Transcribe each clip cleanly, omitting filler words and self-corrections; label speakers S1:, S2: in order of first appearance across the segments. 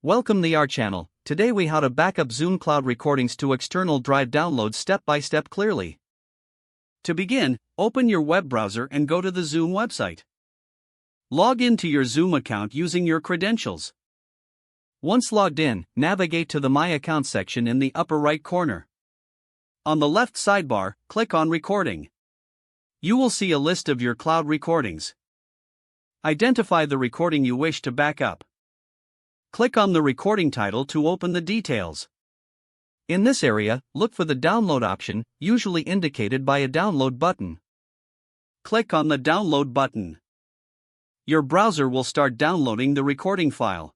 S1: Welcome to our channel. Today we how to backup Zoom Cloud recordings to external drive downloads step by step clearly. To begin, open your web browser and go to the Zoom website. Log into your Zoom account using your credentials. Once logged in, navigate to the My Account section in the upper right corner. On the left sidebar, click on Recording. You will see a list of your cloud recordings. Identify the recording you wish to backup. Click on the recording title to open the details. In this area, look for the download option, usually indicated by a download button. Click on the download button. Your browser will start downloading the recording file.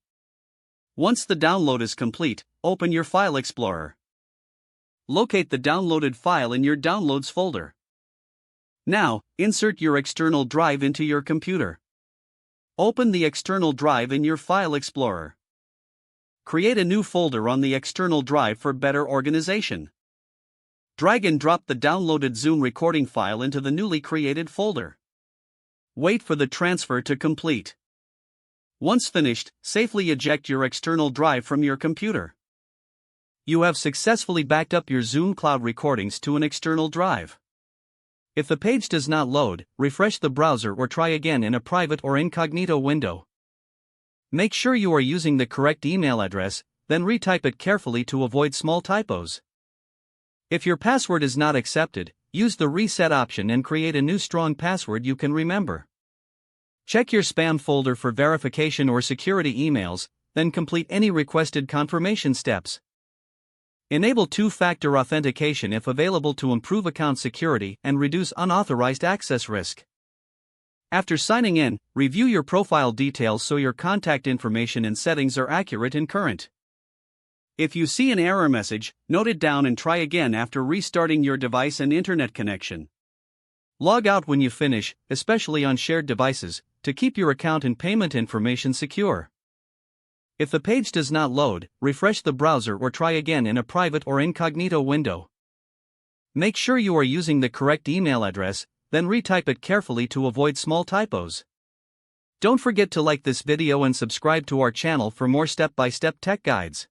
S1: Once the download is complete, open your File Explorer. Locate the downloaded file in your Downloads folder. Now, insert your external drive into your computer. Open the external drive in your File Explorer. Create a new folder on the external drive for better organization. Drag and drop the downloaded Zoom recording file into the newly created folder. Wait for the transfer to complete. Once finished, safely eject your external drive from your computer. You have successfully backed up your Zoom Cloud recordings to an external drive. If the page does not load, refresh the browser or try again in a private or incognito window. Make sure you are using the correct email address, then retype it carefully to avoid small typos. If your password is not accepted, use the reset option and create a new strong password you can remember. Check your spam folder for verification or security emails, then complete any requested confirmation steps. Enable two-factor authentication if available to improve account security and reduce unauthorized access risk. After signing in, review your profile details so your contact information and settings are accurate and current. If you see an error message, note it down and try again after restarting your device and internet connection. Log out when you finish, especially on shared devices, to keep your account and payment information secure. If the page does not load, refresh the browser or try again in a private or incognito window. Make sure you are using the correct email address, then retype it carefully to avoid small typos. Don't forget to like this video and subscribe to our channel for more step-by-step tech guides.